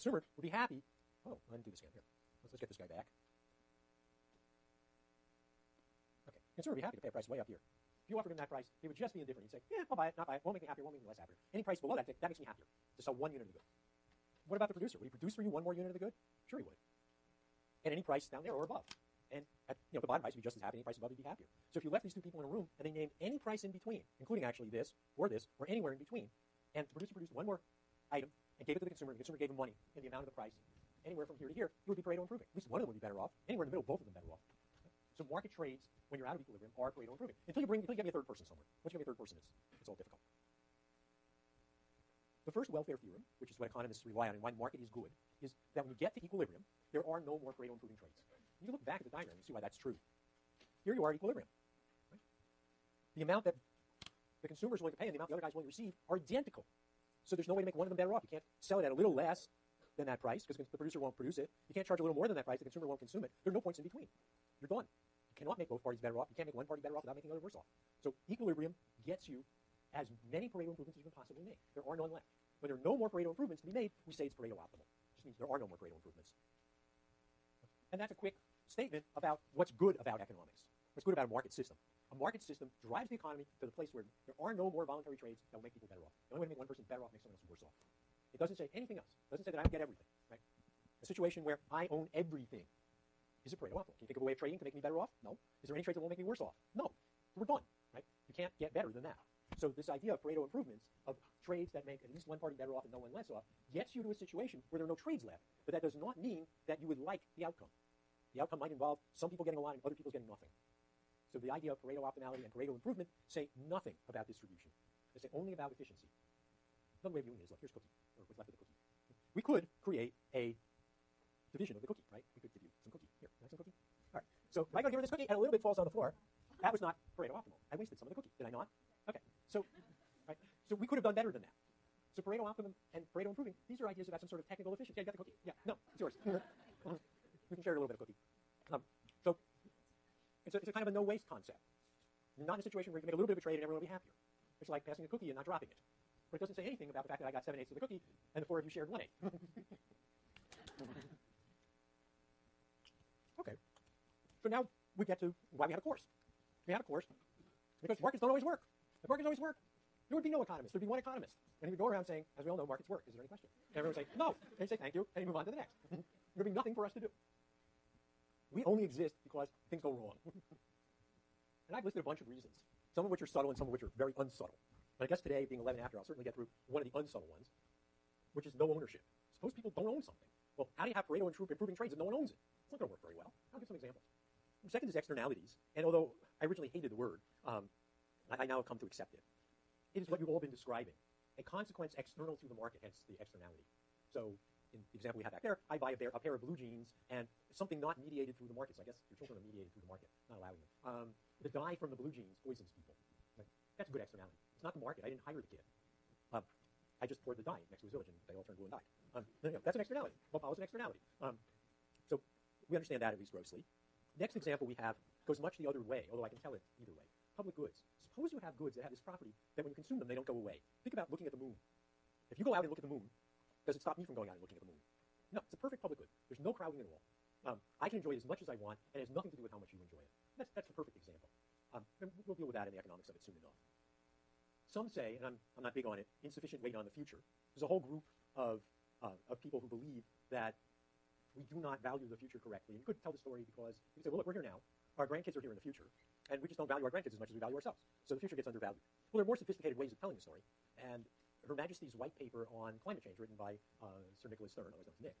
consumer would be happy. Oh, let me do this again. Here, let's get this guy back. Okay, the consumer would be happy to pay a price way up here. If you offered him that price, he would just be indifferent. He'd say, yeah, I'll buy it, not buy it. Won't make me happier, won't make me less happier. Any price below that, that makes me happier to sell 1 unit of the good. What about the producer? Would he produce for you 1 more unit of the good? Sure he would. At any price down there or above. And at the bottom price, he'd be just as happy. Any price above, he'd be happier. So if you left these two people in a room and they named any price in between, including actually this, or anywhere in between, and the producer produced 1 more item and gave it to the consumer gave him money in the amount of the price, anywhere from here to here, it would be Pareto improving. At least one of them would be better off. Anywhere in the middle, both of them better off. So market trades, when you're out of equilibrium, are Pareto improving. Until you get me a third person somewhere. Once you get me a third person, it's all difficult. The first welfare theorem, which is what economists rely on and why the market is good, is that when you get to equilibrium, there are no more Pareto improving trades. You look back at the diagram and see why that's true. Here you are at equilibrium. Right? The amount that the consumer is willing to pay and the amount the other guy is willing to receive are identical. So there's no way to make one of them better off. You can't sell it at a little less than that price because the producer won't produce it. You can't charge a little more than that price. The consumer won't consume it. There are no points in between. You're done. You cannot make both parties better off. You can't make one party better off without making the other worse off. So equilibrium gets you as many Pareto improvements as you can possibly make. There are none left. When there are no more Pareto improvements to be made, we say it's Pareto optimal. It just means there are no more Pareto improvements. And that's a quick statement about what's good about economics, what's good about a market system. A market system drives the economy to the place where there are no more voluntary trades that will make people better off. The only way to make one person better off makes someone else worse off. It doesn't say anything else. It doesn't say that I don't get everything. Right? A situation where I own everything. Is it Pareto optimal? Can you think of a way of trading to make me better off? No. Is there any trades that won't make me worse off? No. We're done. Right? You can't get better than that. So this idea of Pareto improvements, of trades that make at least one party better off and no one less off, gets you to a situation where there are no trades left. But that does not mean that you would like the outcome. The outcome might involve some people getting a lot and other people getting nothing. So the idea of Pareto optimality and Pareto improvement say nothing about distribution. They say only about efficiency. Another way of viewing it is, look, here's cookie, or what's left of the cookie. We could create a division of the cookie, right? We could give you some cookie. Here, you like some cookie? All right. So if I go to give her this cookie and a little bit falls on the floor, that was not Pareto optimal. I wasted some of the cookie, did I not? Okay. So we could have done better than that. So Pareto optimum and Pareto improving, these are ideas about some sort of technical efficiency. Yeah, you got the cookie? Yeah. No, it's yours. We can share a little bit of cookie. So it's a kind of a no-waste concept. You're not in a situation where you can make a little bit of a trade and everyone will be happier. It's like passing a cookie and not dropping it. But it doesn't say anything about the fact that I got 7/8 of the cookie and the 4 of you shared 1/8. Okay. So now we get to why we had a course. We had a course because markets don't always work. If markets always work, there would be no economist. There would be one economist. And he would go around saying, as we all know, markets work. Is there any question? And everyone would say, no. And he'd say, thank you. And he'd move on to the next. There would be nothing for us to do. We only exist because things go wrong. And I've listed a bunch of reasons, some of which are subtle and some of which are very unsubtle. But I guess today, being 11 after, I'll certainly get through one of the unsubtle ones, which is no ownership. Suppose people don't own something. Well, how do you have Pareto improving trades if no one owns it? It's not going to work very well. I'll give some examples. The second is externalities. And although I originally hated the word, I now have come to accept it. It is what you've all been describing. A consequence external to the market, hence the externality. So in the example we have back there, I buy a pair of blue jeans and something not mediated through the markets. I guess your children are mediated through the market, not allowing them. The dye from the blue jeans poisons people. Right? That's a good externality. It's not the market. I didn't hire the kid. I just poured the dye next to his village and they all turned blue and died. That's an externality. Well, is an externality. So we understand that at least grossly. Next example we have goes much the other way, although I can tell it either way. Public goods. Suppose you have goods that have this property that when you consume them, they don't go away. Think about looking at the moon. If you go out and look at the moon, does it stop me from going out and looking at the moon? No, it's a perfect public good. There's no crowding at all. I can enjoy it as much as I want, and it has nothing to do with how much you enjoy it. That's the perfect example. And we'll deal with that in the economics of it soon enough. Some say, and I'm not big on it, insufficient weight on the future. There's a whole group of people who believe that we do not value the future correctly. And you could tell the story because you could say, well, look, we're here now. Our grandkids are here in the future, and we just don't value our grandkids as much as we value ourselves. So the future gets undervalued. Well, there are more sophisticated ways of telling the story. And Her Majesty's white paper on climate change, written by Sir Nicholas Stern, otherwise known as Nick,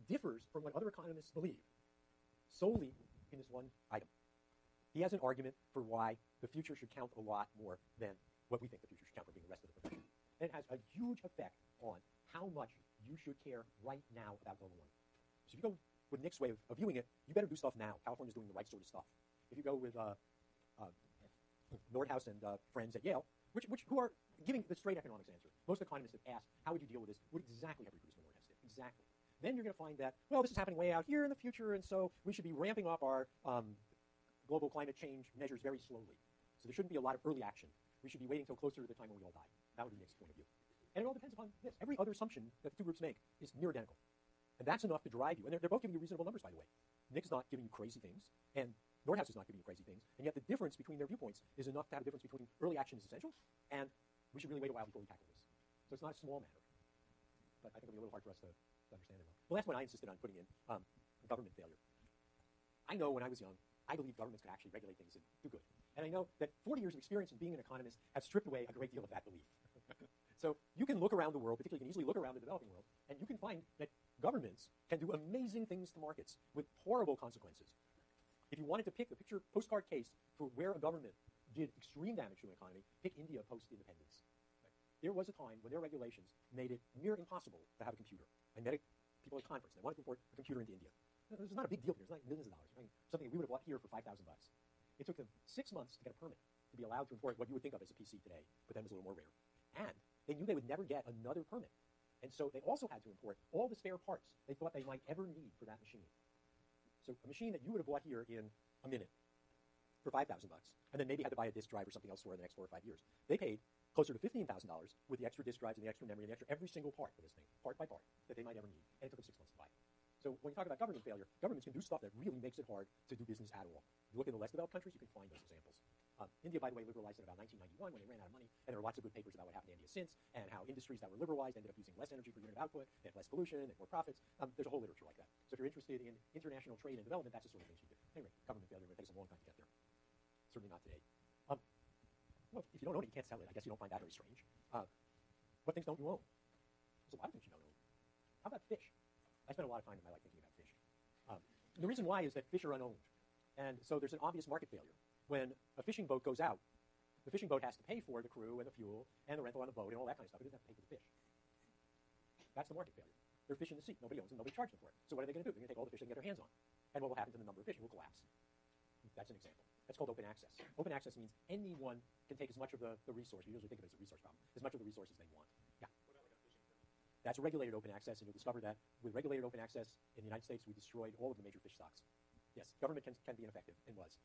differs from what other economists believe solely in this one item. He has an argument for why the future should count a lot more than what we think the future should count for being the rest of the profession. And it has a huge effect on how much you should care right now about global warming. So if you go with Nick's way of viewing it, you better do stuff now. California's doing the right sort of stuff. If you go with Nordhaus and friends at Yale, who are giving the straight economics answer. Most economists have asked, how would you deal with this? Would exactly have reproduced what Nordhaus did. Exactly. Then you're going to find that, well, this is happening way out here in the future, and so we should be ramping up our global climate change measures very slowly. So there shouldn't be a lot of early action. We should be waiting until closer to the time when we all die. That would be Nick's point of view. And it all depends upon this. Every other assumption that the two groups make is near identical. And that's enough to drive you. And they're both giving you reasonable numbers, by the way. Nick's not giving you crazy things, and Nordhaus is not giving you crazy things, and yet the difference between their viewpoints is enough to have a difference between early action is essential, and we should really wait a while before we tackle this. So it's not a small matter. But I think it'll be a little hard for us to understand it well. The last one I insisted on putting in, government failure. I know when I was young, I believed governments could actually regulate things and do good. And I know that 40 years of experience in being an economist have stripped away a great deal of that belief. So you can look around the world, particularly you can easily look around the developing world, and you can find that governments can do amazing things to markets with horrible consequences. If you wanted to pick a postcard case for where a government did extreme damage to an economy, pick India post-independence. There was a time when their regulations made it near impossible to have a computer. I met people at a conference, and they wanted to import a computer into India. This is not a big deal here. It's not millions of dollars. I mean, something we would have bought here for $5,000. It took them 6 months to get a permit to be allowed to import what you would think of as a PC today, but then it was a little more rare. And they knew they would never get another permit. And so they also had to import all the spare parts they thought they might ever need for that machine. So a machine that you would have bought here in a minute for $5,000, and then maybe had to buy a disk drive or something else for the next 4 or 5 years. They paid closer to $15,000 with the extra disk drives and the extra memory and the extra every single part for this thing, part by part, that they might ever need. And it took them 6 months to buy it. So when you talk about government failure, governments can do stuff that really makes it hard to do business at all. If you look in the less developed countries, you can find those examples. India, by the way, liberalized in about 1991 when they ran out of money, and there are lots of good papers about what happened to India since, and how industries that were liberalized ended up using less energy per unit of output, they had less pollution, they had more profits. There's a whole literature like that. So if you're interested in international trade and development, that's the sort of things you do. Anyway, government failure may take us a long time to get there. Certainly not today. Well, if you don't own it, you can't sell it. I guess you don't find that very strange. What things don't you own? There's a lot of things you don't own. How about fish? I spend a lot of time in my life thinking about fish. The reason why is that fish are unowned. And so there's an obvious market failure. When a fishing boat goes out, the fishing boat has to pay for the crew and the fuel and the rental on the boat and all that kind of stuff. It doesn't have to pay for the fish. That's the market failure. There are fish in the sea. Nobody owns them. Nobody charges them for it. So what are they going to do? They're going to take all the fish they can get their hands on. And what will happen to the number of fish? It will collapse. That's an example. That's called open access. Open access means anyone can take as much of the resource, we usually think of it as a resource problem, as much of the resources they want. Yeah. That's a regulated open access, and you'll discover that with regulated open access in the United States, we destroyed all of the major fish stocks. Yes, government can be ineffective, and was.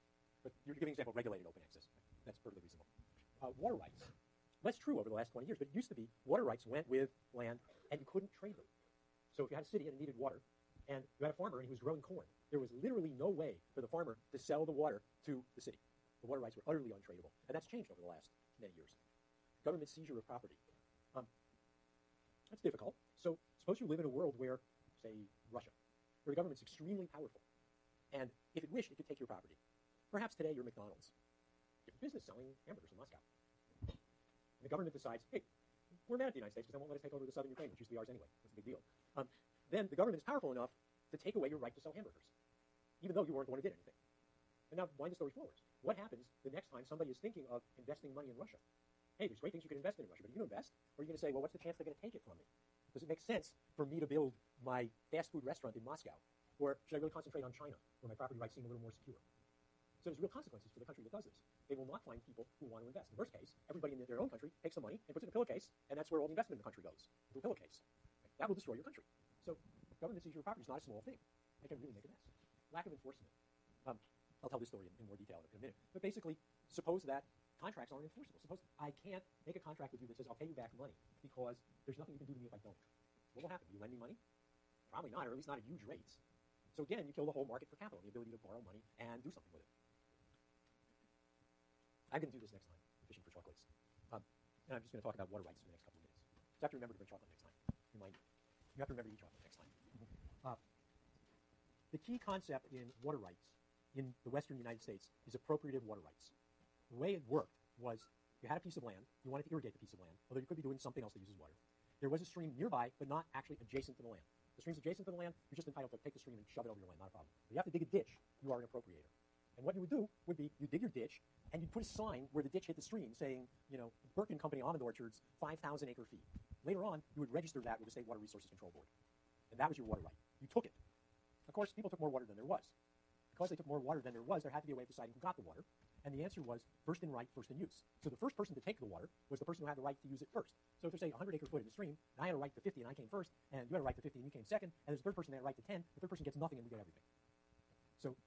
But you're giving an example of regulated open access. That's perfectly reasonable. Water rights. That's true over the last 20 years, but it used to be water rights went with land, and you couldn't trade them. So if you had a city and it needed water, and you had a farmer and he was growing corn, there was literally no way for the farmer to sell the water to the city. The water rights were utterly untradeable, and that's changed over the last many years. Government seizure of property. That's difficult. So suppose you live in a world where, say, Russia, where the government's extremely powerful, and if it wished, it could take your property. Perhaps today you're McDonald's. You're a business selling hamburgers in Moscow. And the government decides, hey, we're mad at the United States because they won't let us take over the southern Ukraine, which used to be ours anyway. That's a big deal. Then the government is powerful enough to take away your right to sell hamburgers, even though you weren't the one who did anything. And now wind the story forward. What happens the next time somebody is thinking of investing money in Russia? Hey, there's great things you can invest in Russia, but are you going to invest? Or are you going to say, well, what's the chance they're going to take it from me? Does it make sense for me to build my fast food restaurant in Moscow? Or should I really concentrate on China, where my property rights seem a little more secure? So there's real consequences for the country that does this. They will not find people who want to invest. In the worst case, everybody in their own country takes the money and puts it in a pillowcase, and that's where all the investment in the country goes, into a pillowcase. That will destroy your country. So government seizure of property is not a small thing. It can really make a mess. Lack of enforcement. I'll tell this story in more detail in a minute. But basically, suppose that contracts aren't enforceable. Suppose I can't make a contract with you that says I'll pay you back money because there's nothing you can do to me if I don't. What will happen? Will you lend me money? Probably not, or at least not at huge rates. So again, you kill the whole market for capital, the ability to borrow money and do something with it. I'm going to do this next time, fishing for chocolates. And I'm just going to talk about water rights for the next couple of minutes. So you have to remember to bring chocolate next time. Remind you. You have to remember to eat chocolate next time. The key concept in water rights in the western United States is appropriative water rights. The way it worked was you had a piece of land, you wanted to irrigate the piece of land, although you could be doing something else that uses water. There was a stream nearby, but not actually adjacent to the land. The stream's adjacent to the land, you're just entitled to take the stream and shove it over your land, not a problem. But you have to dig a ditch, you are an appropriator. And what you would do would be you dig your ditch, and you'd put a sign where the ditch hit the stream saying, you know, Burke & Company Almond Orchards, 5,000 acre feet. Later on, you would register that with the State Water Resources Control Board. And that was your water right. You took it. Of course, people took more water than there was. Because they took more water than there was, there had to be a way of deciding who got the water. And the answer was first in right, first in use. So the first person to take the water was the person who had the right to use it first. So if there's, say, 100 acre foot in the stream, and I had a right to 50 and I came first, and you had a right to 50 and you came second, and there's a third person that had a right to 10, the third person gets nothing and we get everything. So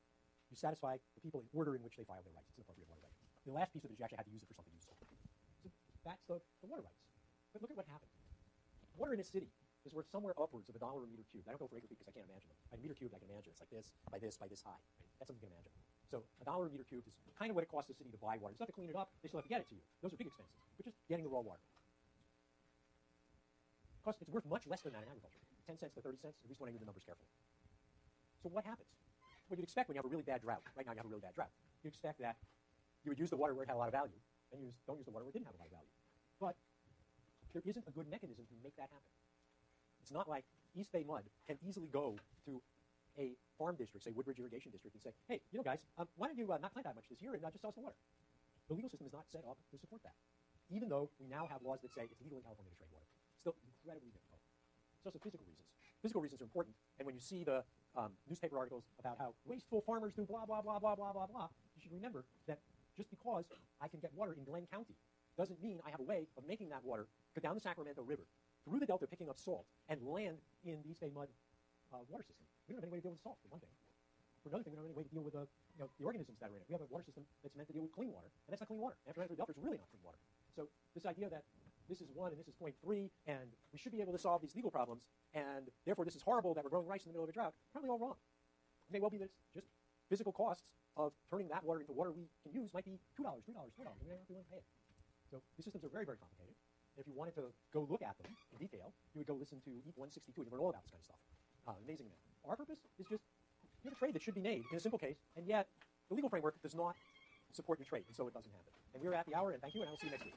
you satisfy the people in order in which they file their rights. It's an appropriate water right. The last piece of it is you actually had to use it for something useful. So that's the water rights. But look at what happened. Water in a city is worth somewhere upwards of $1 a meter cubed. I don't go for acre feet because I can't imagine them. A meter cubed, I can imagine. It's like this, by this, by this high. Right? That's something you can imagine. So $1 a meter cubed is kind of what it costs the city to buy water. They still have to clean it up. They still have to get it to you. Those are big expenses. But just getting the raw water. It's worth much less than that in agriculture. 10 cents to 30 cents, at least when I do the numbers carefully. So what happens? What you'd expect when you have a really bad drought. Right now you have a really bad drought. You expect that you would use the water where it had a lot of value, and don't use the water where it didn't have a lot of value. But there isn't a good mechanism to make that happen. It's not like East Bay Mud can easily go to a farm district, say Woodbridge Irrigation District, and say, hey, guys, why don't you not plant that much this year and just sell us the water? The legal system is not set up to support that, even though we now have laws that say it's legal in California to trade water. Still incredibly difficult. There's also physical reasons. Physical reasons are important, and when you see the newspaper articles about how wasteful farmers do blah, blah, blah, blah, blah, blah, blah, you should remember that just because I can get water in Glenn County doesn't mean I have a way of making that water go down the Sacramento River, through the Delta picking up salt, and land in the East Bay Mud water system. We don't have any way to deal with salt, for one thing. For another thing, we don't have any way to deal with the organisms that are in it. We have a water system that's meant to deal with clean water, and that's not clean water. After the Delta, it's really not clean water. So this idea that this is 1 and this is 0.3, and we should be able to solve these legal problems, and therefore this is horrible that we're growing rice in the middle of a drought, probably all wrong. It may well be that it's just physical costs of turning that water into water we can use might be $2, $3, $4, and we don't have to pay it. So these systems are very, very complicated. And if you wanted to go look at them in detail, you would go listen to EAT 162 and you learn all about this kind of stuff. Amazing amount. Our purpose is just, you have a trade that should be made in a simple case, and yet the legal framework does not support your trade, and so it doesn't happen. And we're at the hour, and thank you, and I will see you next week.